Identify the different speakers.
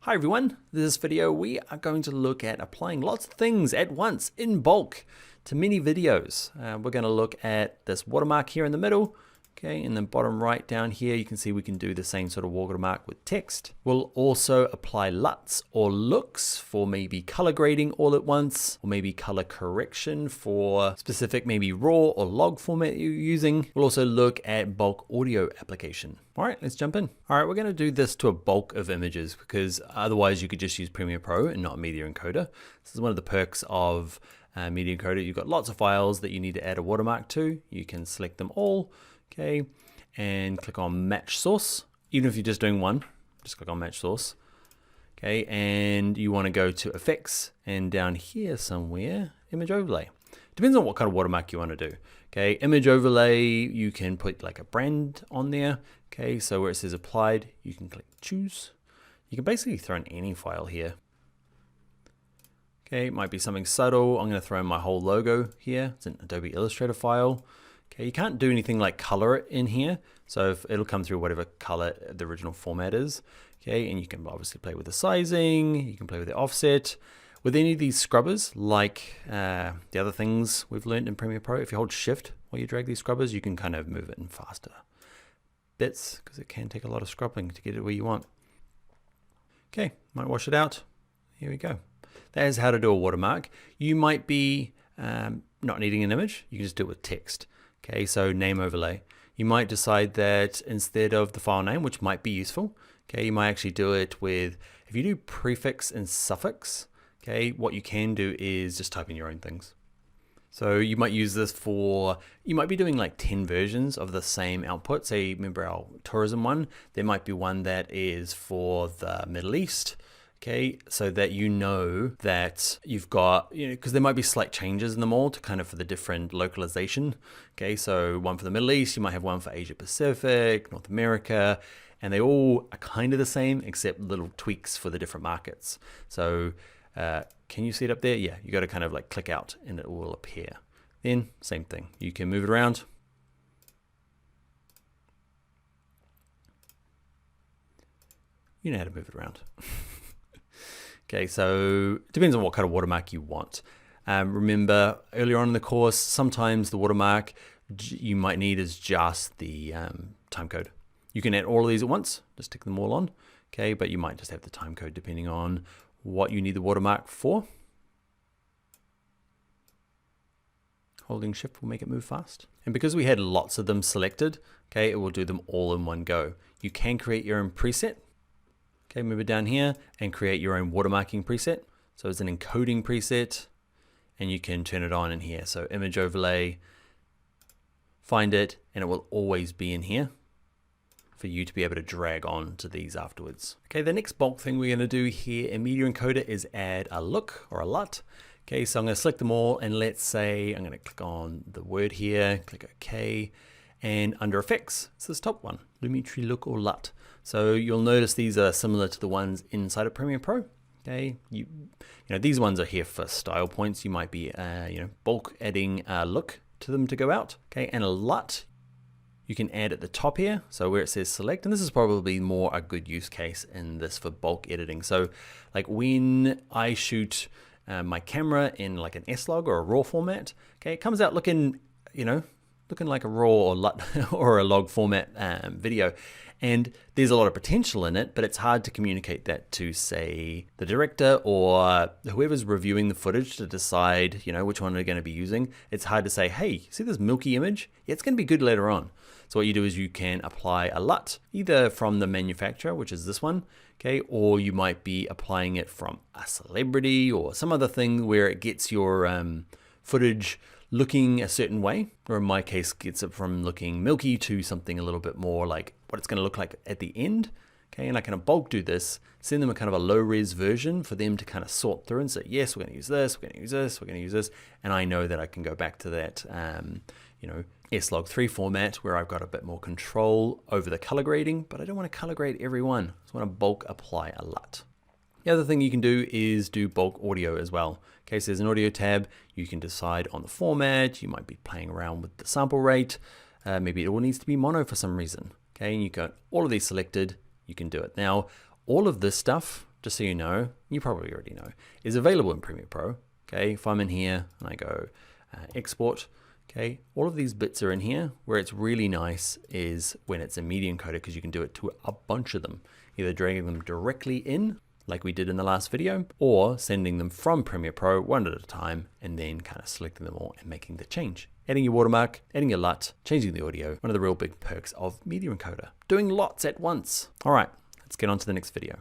Speaker 1: Hi everyone, this video we are going to look at applying lots of things at once in bulk to many videos. We're going to look at this watermark here in the middle. Okay, in the bottom right down here, you can see we can do the same sort of watermark with text. We'll also apply LUTS or looks for maybe color grading all at once, or maybe color correction for specific maybe raw or log format you're using. We'll also look at bulk audio application. All right, let's jump in. All right, we're going to do this to a bulk of images because otherwise you could just use Premiere Pro and not Media Encoder. This is one of the perks of Media Encoder. You've got lots of files that you need to add a watermark to. You can select them all. Okay, and click on match source. Even if you're just doing one, just click on match source. Okay, and you want to go to effects and down here somewhere, image overlay. Depends on what kind of watermark you want to do. Okay, image overlay, you can put like a brand on there. Okay, so where it says applied, you can click choose. You can basically throw in any file here. Okay, it might be something subtle. I'm going to throw in my whole logo here. It's an Adobe Illustrator file. Okay, you can't do anything like color it in here. So if it'll come through whatever color the original format is. Okay, and you can obviously play with the sizing, you can play with the offset. With any of these scrubbers, like the other things we've learned in Premiere Pro, if you hold shift while you drag these scrubbers, you can kind of move it in faster bits because it can take a lot of scrubbing to get it where you want. Okay, might wash it out. Here we go. That is how to do a watermark. You might be not needing an image. You can just do it with text. Okay, so name overlay. You might decide that instead of the file name, which might be useful, okay, you might actually do it with, if you do prefix and suffix, okay, what you can do is just type in your own things. So you might use this for, you might be doing like 10 versions of the same output. Say, remember our tourism one? There might be one that is for the Middle East. Okay, so that you know that you've got, because there might be slight changes in them all to kind of for the different localization. Okay, so one for the Middle East, you might have one for Asia Pacific, North America, and they all are kind of the same except little tweaks for the different markets. So can you see it up there? Yeah, you got to kind of like click out and it will appear. Then same thing, you can move it around. You know how to move it around. Okay, so it depends on what kind of watermark you want. Remember earlier on in the course, sometimes the watermark you might need is just the timecode. You can add all of these at once, just tick them all on. Okay, but you might just have the timecode depending on what you need the watermark for. Holding shift will make it move fast. And because we had lots of them selected, okay, it will do them all in one go. You can create your own preset. Okay, move it down here and create your own watermarking preset. So it's an encoding preset and you can turn it on in here. So image overlay, find it, and it will always be in here for you to be able to drag on to these afterwards. Okay, the next bulk thing we're going to do here in Media Encoder is add a look or a LUT. Okay, so I'm going to select them all and let's say I'm going to click on the word here, click OK, and under effects, it's this top one, Lumetri look or LUT. So you'll notice these are similar to the ones inside of Premiere Pro. Okay, you know these ones are here for style points. You might be bulk adding a look to them to go out. Okay, and a LUT you can add at the top here. So where it says select, and this is probably more a good use case in this for bulk editing. So like when I shoot my camera in like an S-Log or a RAW format, okay, it comes out looking looking like a RAW or LUT or a log format video. And there's a lot of potential in it, but it's hard to communicate that to, say, the director or whoever's reviewing the footage to decide, which one they're going to be using. It's hard to say, hey, see this milky image? Yeah, it's going to be good later on. So what you do is you can apply a LUT, either from the manufacturer, which is this one, okay, or you might be applying it from a celebrity or some other thing where it gets your footage looking a certain way, or in my case gets it from looking milky to something a little bit more like what it's going to look like at the end. Okay, and I can bulk do this, send them a kind of a low res version for them to kind of sort through and say, yes, we're going to use this, we're going to use this, we're going to use this, and I know that I can go back to that S-Log3 format where I've got a bit more control over the color grading, but I don't want to color grade every one. I just want to bulk apply a LUT. The other thing you can do is do bulk audio as well. Okay, so there's an audio tab. You can decide on the format. You might be playing around with the sample rate. Maybe it all needs to be mono for some reason. Okay, and you've got all of these selected. You can do it. Now, all of this stuff just so you know, you probably already know, is available in Premiere Pro. Okay, if I'm in here and I go export, okay, all of these bits are in here. Where it's really nice is when it's a media encoder, because you can do it to a bunch of them, either dragging them directly in like we did in the last video, or sending them from Premiere Pro one at a time and then kind of selecting them all and making the change. Adding your watermark, adding your LUT, changing the audio, one of the real big perks of media encoder. Doing lots at once. All right, let's get on to the next video.